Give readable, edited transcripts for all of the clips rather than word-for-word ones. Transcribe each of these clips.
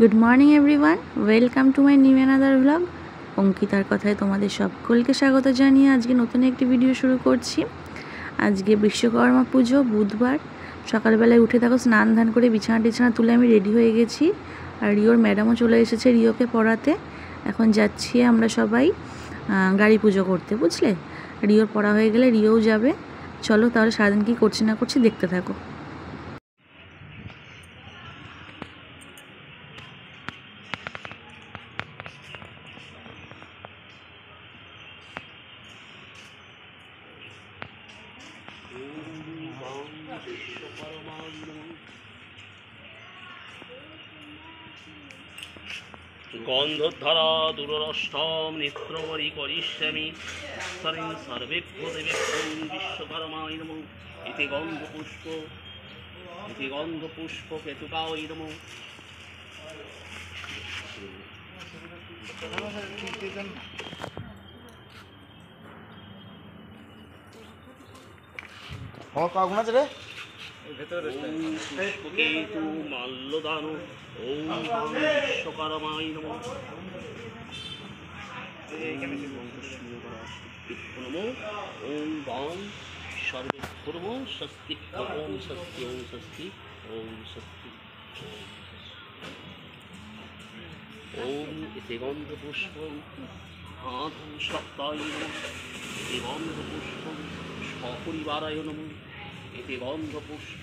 Good morning everyone, welcome to my new another blog. অঙ্কিতার কথায় তোমাদের সকলকে স্বাগত জানিয়ে আজকে নতুন একটি ভিডিও শুরু করছি। আজকে বিশ্বকর্মা পুজো, বুধবার। সকালবেলায় উঠে থাকো, স্নান ধান করে বিছানা টিছানা তুলে আমি রেডি হয়ে গেছি। আর রিওর ম্যাডামও চলে এসেছে রিওকে পড়াতে। এখন যাচ্ছি আমরা সবাই গাড়ি পুজো করতে, বুঝলে। রিওর পড়া হয়ে গেলে রিওও যাবে। চলো তাহলে সারাদিন কী করছি না করছি দেখতে থাকো। গন্ধধারা দুরষ্টম নেত্রবরী করিষ্যামি সর্বেভ্যো দেবেভ্যং বিশ্বকর্মায় নমঃ। ইতি গন্ধপুষ্প কেতুকায় নমঃ। পুষ্পকেতু মাল্যদান ওম বিশ্বকর্মায় নমঃ। ওম বাং সর্বেভ্যো স্বস্তি ওম স্বস্তি ওম স্বস্তি ওম স্বস্তি ওম ইতি গন্ধপুষ্পং আধু সপ্তায় নমঃ। ইতি গন্ধপুষ্পং সপরিবারায় নমঃ। ইতি গন্ধপুষ্প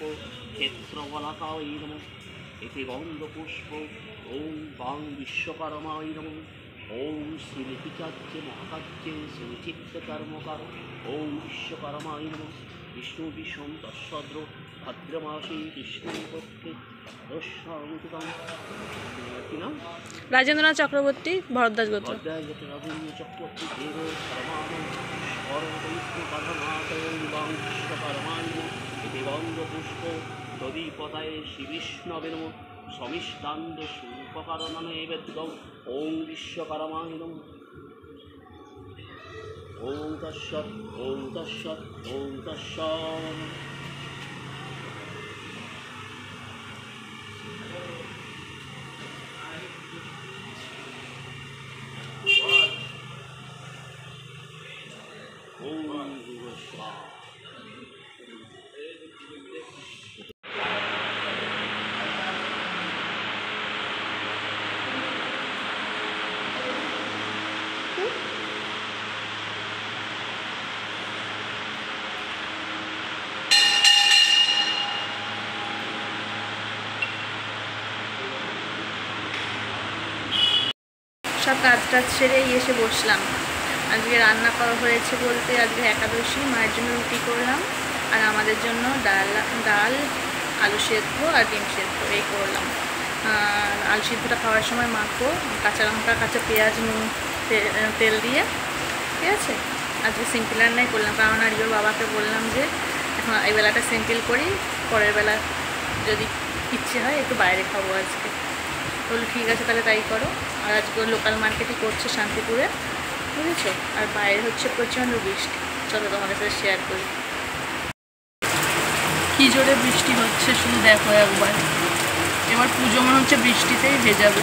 ক্ষেত্রবলাকায় নমঃ। ইতি গন্ধপুষ্প ওম বাং বিশ্বকর্মায় নমঃ। ওম শ্রীলিপিকার্যে মহাকার্যে শ্রীচিত্তকর্মকার ওম বিশ্বকর্মায় নমঃ। বিষ্ণু বিষম তৎসদ্র ভাদ্রমাসে কৃষ্ণপক্ষে দশাঙ্কিতম কি নাম? রাজেন্দ্রনাথ চক্রবর্তী, ভরদ্বাজ গোত্র। রাজেন্দ্র চক্রবর্তী দেব সর্বান বিশ্বকর্মায় নমঃ। ইতি গন্ধপুষ্প দধিপতায়ে শ্রীবিষ্ণবে নমঃ। সমিষ্টান্দ সুপকারণনৈবেদ্যং ওম বিশ্বকর্মায় নমঃ। ওম তৎসৎ ওম তৎসৎ ওম তৎসৎ। ওম ভুবস্বাহা। সব কাজ টাজ সেরেই এসে বসলাম। আজকে রান্না করা হয়েছে বলতে আজকে একাদশী, মায়ের জন্য রুটি করলাম আর আমাদের জন্য ডাল আলু সেদ্ধ আর ডিম সেদ্ধ এই করলাম। আলু সিদ্ধটা খাওয়ার সময় মাখবো কাঁচা লঙ্কা কাঁচা পেঁয়াজ নুন তেল দিয়ে, ঠিক আছে। আজকে সিম্পল রান্নাই করলাম, কারণ আর ওর বাবাকে বললাম যে এখন এই বেলাটা সিম্পল করি, পরের বেলা যদি ইচ্ছে হয় একটু বাইরে খাবো আজকে। বললো ঠিক আছে তাহলে তাই করো। আর আজকে লোকাল মার্কেটই করছে শান্তিপুরে, বুঝেছো। আর বাইরে হচ্ছে প্রচণ্ড বৃষ্টি। চলো তোমাদের সাথে শেয়ার করি কী জোরে বৃষ্টি হচ্ছে, শুধু দেখো একবার। এবার পুজো মনে হচ্ছে বৃষ্টিতেই ভেজাবে,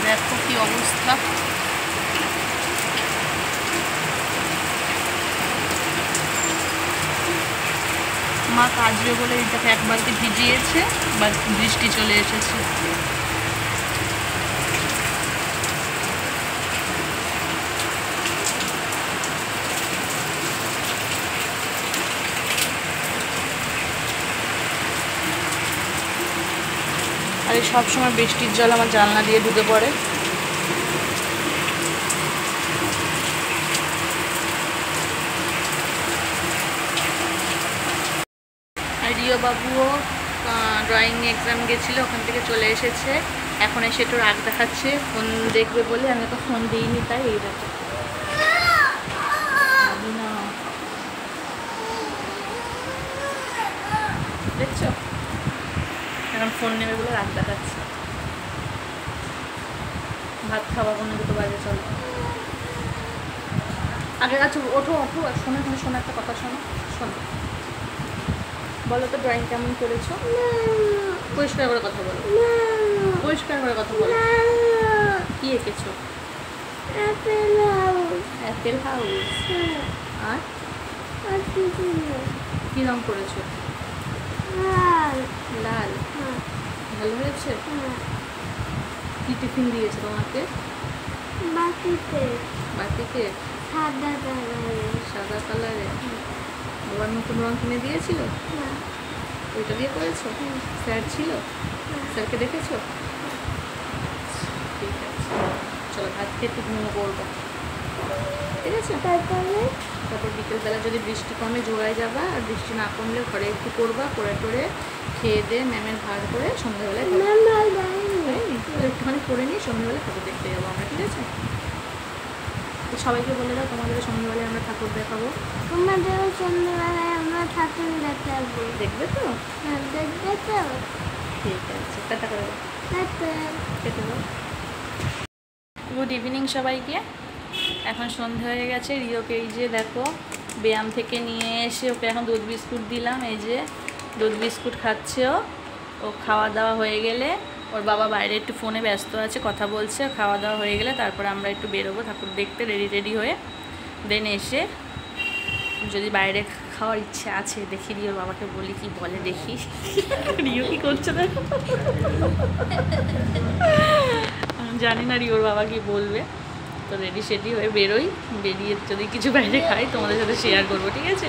দেখো কি অবস্থা। মা কাজবে বলে এটাকে এক বালতি ভিজিয়েছে, বা বৃষ্টি চলে এসেছে। আর এই সবসময় বৃষ্টির জল আমার জানলা দিয়ে ঢুকে পড়ে। আর রিও বাবুও ড্রয়িং এক্সাম গেছিলো, ওখান থেকে চলে এসেছে। এখন এসে একটু রাগ দেখাচ্ছে, ফোন দেখবে বলে। আমি তো ফোন দিইনি, তাই এই দেখো। দেখছো, এখন ফোন নেবে বলে রাগ দেখাচ্ছে। ভাত খাওয়া কোনো 2 বাজে, চলো আগে। আচ্ছা ওঠো ওঠো, আর শোনো, এখানে শোনো একটা কথা, শোনো শোনো। বলো তো ড্রয়িং কেমন করেছো? পরিষ্কার করে কথা বলো। পরিষ্কার করে কথা বলো। কি এঁকেছো? Apple house. আর কি রং করেছো? লাল। ভালো হয়েছে? কি টিফিন দিয়েছে তোমাকে? বাটিতে সাদা কালারে। বাবার নতুন রং কিনে দিয়েছিল? ওইটা দিয়ে করেছো? স্যার ছিল? স্যারকে দেখেছো? ঠিক আছে, চলো ভাত খেয়ে একটু ঘুমো করবো, ঠিক আছে? তারপর বিকেলবেলা যদি বৃষ্টি কমে জোড়ায় যাবা, আর বৃষ্টি না কমলে ঘরে একটু করবা, করে টোরে খেয়ে দিয়ে ম্যামের ভার করে সন্ধ্যাবেলায় একটুখানি করে নিয়ে সন্ধ্যাবেলায় ঠাকুর দেখতে যাবো আমরা, ঠিক আছে? তো সবাইকে বলে দাও তোমাদের সন্ধ্যাবেলায় আমরা ঠাকুর দেখাবো। তোমাদেরও সন্ধ্যাবেলায় আমরা ঠাকুর দেখাবো। দেখবে তো? হ্যাঁ, দেখবে তো? ঠিক আছে, টাটা করে দাও। টাটা। গুড ইভিনিং সবাইকে। এখন সন্ধে হয়ে গেছে। রিওকে এই যে দেখো ব্যায়াম থেকে নিয়ে এসে ওকে এখন দুধ বিস্কুট দিলাম। এই যে দুধ বিস্কুট খাচ্ছে ও খাওয়া দাওয়া হয়ে গেলে, ওর বাবা বাইরে একটু ফোনে ব্যস্ত আছে, কথা বলছে। খাওয়া দাওয়া হয়ে গেলে তারপরে আমরা একটু বেরোবো ঠাকুর দেখতে, রেডি হয়ে। দেন এসে যদি বাইরে খাওয়ার ইচ্ছে আছে, দেখি রিওর বাবাকে বলি কি বলে, দেখি রিও কি করছে দেখো। জানি না রিওর বাবা কি বলবে। তো রেডি হয়ে বেরোই, বেরিয়ে যদি কিছু বাইরে খাই তোমাদের সাথে শেয়ার করবো, ঠিক আছে?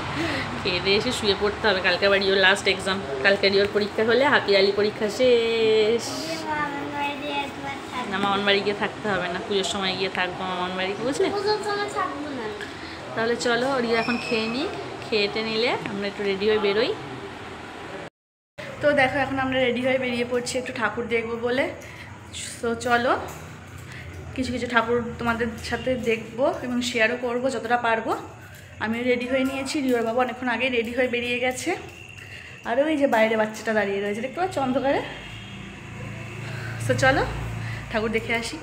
খেয়ে দিয়ে এসে শুয়ে পড়তে হবে। কালকে আবার রিওর লাস্ট এক্সাম, কালকে রিওর পরীক্ষা হলে হাফ ইয়ারলি পরীক্ষা শেষ। না, মামার বাড়ি গিয়ে থাকতে হবে না, পুজোর সময় গিয়ে থাকবো মামার বাড়ি, বুঝলে? তাহলে চলো রিও এখন খেয়ে নিই, খেয়েতে নিলে আমরা একটু রেডি হয়ে বেরোই। তো দেখো এখন আমরা রেডি হয়ে বেরিয়ে পড়ছি একটু ঠাকুর দেখবো বলে। তো চলো কিছু কিছু ঠাকুর তোমাদের সাথে দেখবো এবং শেয়ারও করবো যতটা পারবো। আমি রেডি হয়ে নিয়েছি, রিওর বাবা অনেকক্ষণ আগে রেডি হয়ে বেরিয়ে গেছে। আর ওই যে বাইরে বাচ্চাটা দাঁড়িয়ে রয়েছে, দেখতে পাচ্ছ অন্ধকারে। তো চলো ঠাকুর দেখে আসি।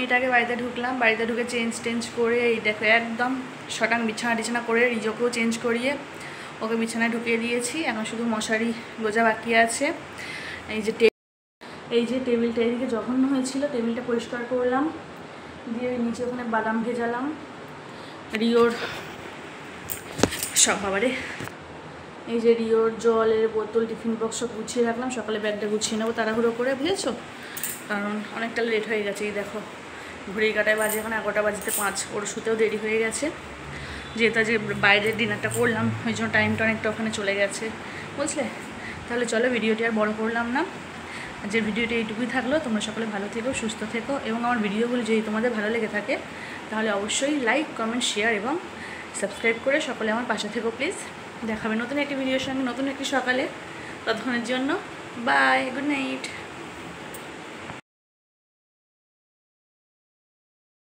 মিনিট আগে বাড়িতে ঢুকলাম, বাড়িতে ঢুকে চেঞ্জ করে এই দেখো একদম শটাং বিছানা করে রিজোকেও চেঞ্জ করিয়ে ওকে বিছানায় ঢুকিয়ে দিয়েছি। এখন শুধু মশারি গোজা বাকি আছে। এই যে টেবিলটা এদিকে জঘন্য হয়েছিল, টেবিলটা পরিষ্কার করলাম, দিয়ে নিচে ওখানে বাদাম ভেজালাম রিওর সব বাবারে। এই যে রিওর জলের বোতল টিফিন বক্স সব গুছিয়ে রাখলাম, সকালে ব্যাগটা গুছিয়ে নেবো তাড়াহুড়ো করে, বুঝেছো, কারণ অনেকটা লেট হয়ে গেছে। এই দেখো ঘড়ির কাটায় বাজে এখন 11:05, ওর শুতেও দেরি হয়ে গেছে, যেহেতু যে বাইরের ডিনারটা করলাম ওই জন্য টাইমটা অনেকটা ওখানে চলে গেছে, বুঝলে। তাহলে চলো ভিডিওটি আর বড় করলাম না, যে ভিডিওটি এইটুকুই থাকলো। তোমরা সকলে ভালো থেকো, সুস্থ থেকো, এবং আমার ভিডিওগুলো যদি তোমাদের ভালো লেগে থাকে তাহলে অবশ্যই লাইক, কমেন্ট, শেয়ার এবং সাবস্ক্রাইব করে সকলে আমার পাশে থেকো প্লিজ। দেখাবে নতুন একটি ভিডিওর সঙ্গে নতুন একটি সকালে। ততক্ষণের জন্য বাই, গুড নাইট।